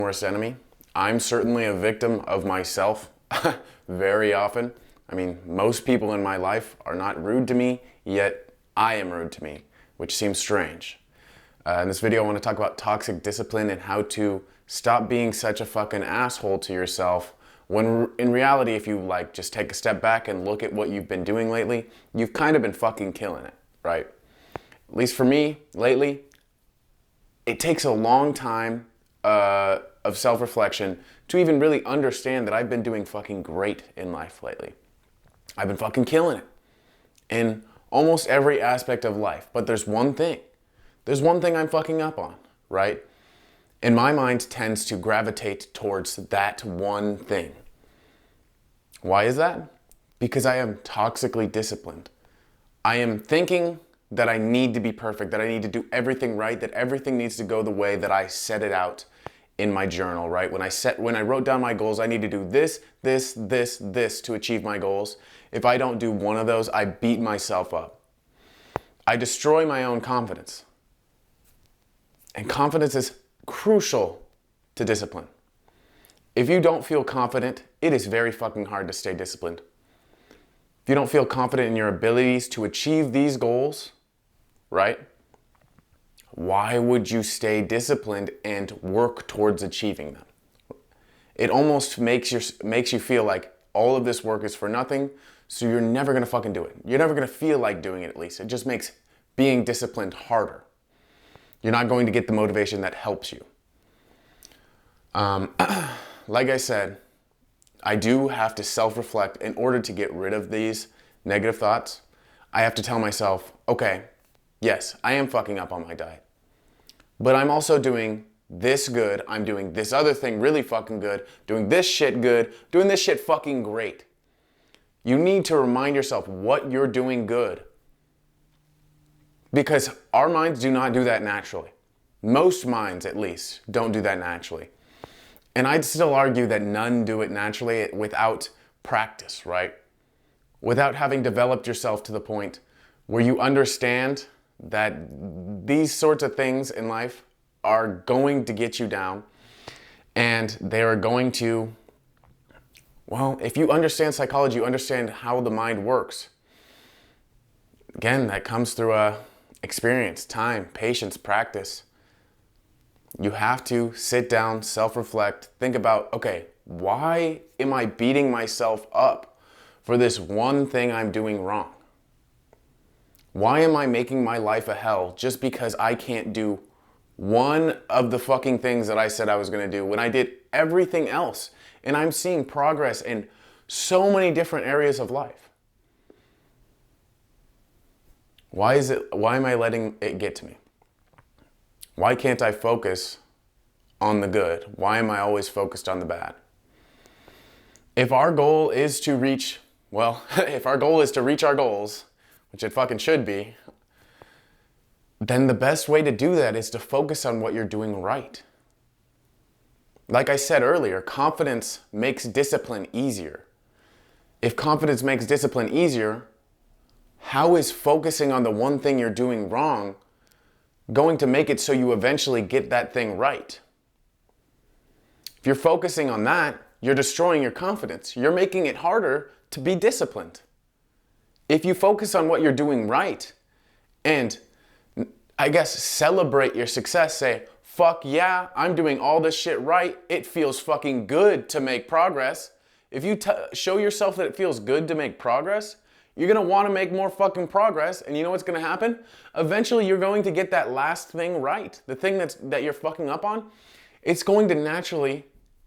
Worst enemy. I'm certainly a victim of myself very often. I mean, most people in my life are not rude to me, yet I am rude to me, which seems strange. In this video, I want to talk about toxic discipline and how to stop being such a fucking asshole to yourself when in reality, if you just take a step back and look at what you've been doing lately, you've kind of been fucking killing it, right? At least for me, lately, it takes a long time of self-reflection to even really understand that I've been doing fucking great in life lately. I've been fucking killing it in almost every aspect of life. But there's one thing. There's one thing I'm fucking up on, right? And my mind tends to gravitate towards that one thing. Why is that? Because I am toxically disciplined. I am thinking that I need to be perfect, that I need to do everything right, that everything needs to go the way that I set it out in my journal, right? When I wrote down my goals, I need to do this to achieve my goals. If I don't do one of those, I beat myself up. I destroy my own confidence. And confidence is crucial to discipline. If you don't feel confident, it is very fucking hard to stay disciplined. If you don't feel confident in your abilities to achieve these goals, right? Why would you stay disciplined and work towards achieving them? It almost makes you feel like all of this work is for nothing, so you're never gonna fucking do it. You're never gonna feel like doing it, at least. It just makes being disciplined harder. You're not going to get the motivation that helps you. Like I said, I do have to self-reflect in order to get rid of these negative thoughts. I have to tell myself, okay, yes, I am fucking up on my diet, but I'm also doing this good. I'm doing this other thing really fucking good, doing this shit good, doing this shit fucking great. You need to remind yourself what you're doing good, because our minds do not do that naturally. Most minds, at least, don't do that naturally. And I'd still argue that none do it naturally without practice, right? Without having developed yourself to the point where you understand that these sorts of things in life are going to get you down, and they are going to, well, if you understand psychology, you understand how the mind works. Again, that comes through experience, time, patience, practice. You have to sit down, self-reflect, think about, okay, why am I beating myself up for this one thing I'm doing wrong? Why am I making my life a hell just because I can't do one of the fucking things that I said I was going to do when I did everything else? And I'm seeing progress in so many different areas of life. Why am I letting it get to me? Why can't I focus on the good? Why am I always focused on the bad? If our goal is to reach, if our goal is to reach our goals, which it fucking should be, then the best way to do that is to focus on what you're doing right. Like I said earlier, confidence makes discipline easier. If confidence makes discipline easier, how is focusing on the one thing you're doing wrong going to make it so you eventually get that thing right? If you're focusing on that, you're destroying your confidence. You're making it harder to be disciplined. If you focus on what you're doing right and, I guess, celebrate your success, say, fuck yeah, I'm doing all this shit right. It feels fucking good to make progress. If you show yourself that it feels good to make progress, you're going to want to make more fucking progress, and you know what's going to happen? Eventually, you're going to get that last thing right. The thing that you're fucking up on, it's going to naturally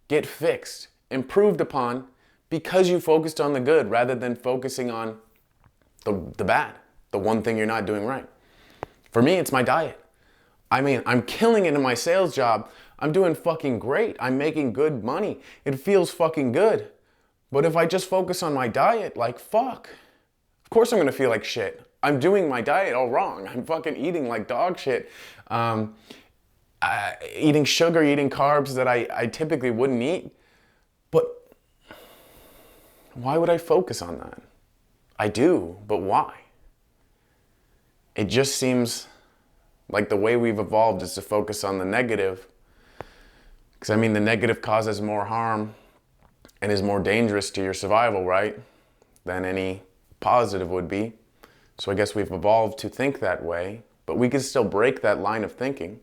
get fixed, improved upon, because you focused on the good rather than focusing on the bad, the one thing you're not doing right. For me, it's my diet. I mean, I'm killing it in my sales job. I'm doing fucking great. I'm making good money. It feels fucking good. But if I just focus on my diet, fuck. Of course I'm gonna feel like shit. I'm doing my diet all wrong. I'm fucking eating like dog shit. Eating sugar, eating carbs that I typically wouldn't eat. But why would I focus on that? I do, but why? It just seems like the way we've evolved is to focus on the negative. Because I mean, the negative causes more harm and is more dangerous to your survival, right? Than any positive would be. So I guess we've evolved to think that way, but we can still break that line of thinking.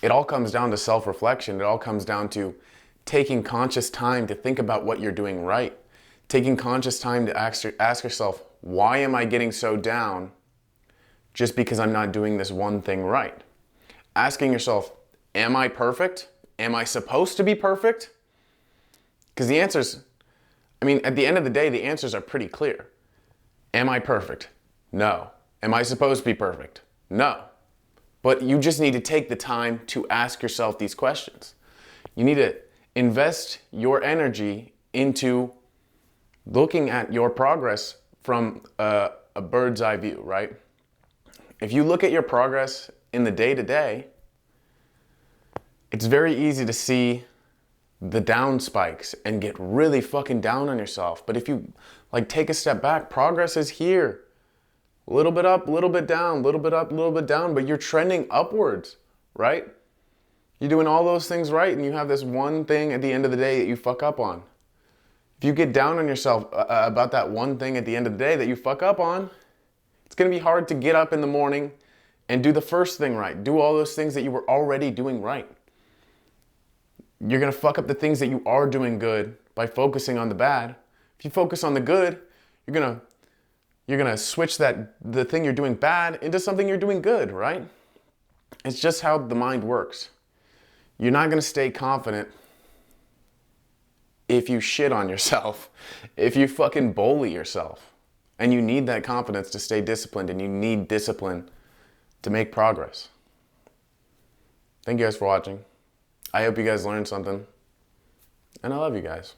It all comes down to self-reflection. It all comes down to taking conscious time to think about what you're doing right. Taking conscious time to ask yourself, why am I getting so down just because I'm not doing this one thing right? Asking yourself, am I perfect? Am I supposed to be perfect? Because the answers, I mean, at the end of the day, the answers are pretty clear. Am I perfect? No. Am I supposed to be perfect? No. But you just need to take the time to ask yourself these questions. You need to invest your energy into looking at your progress from a bird's eye view, right? If you look at your progress in the day-to-day, it's very easy to see the down spikes and get really fucking down on yourself. But if you take a step back, progress is here. A little bit up, a little bit down, a little bit up, a little bit down, but you're trending upwards, right? You're doing all those things right, and you have this one thing at the end of the day that you fuck up on. If you get down on yourself about that one thing at the end of the day that you fuck up on, it's gonna be hard to get up in the morning and do the first thing right. Do all those things that you were already doing right. You're gonna fuck up the things that you are doing good by focusing on the bad. If you focus on the good, you're gonna switch the thing you're doing bad into something you're doing good, right? It's just how the mind works. You're not gonna stay confident if you shit on yourself, if you fucking bully yourself. And you need that confidence to stay disciplined, and you need discipline to make progress. Thank you guys for watching. I hope you guys learned something, and I love you guys.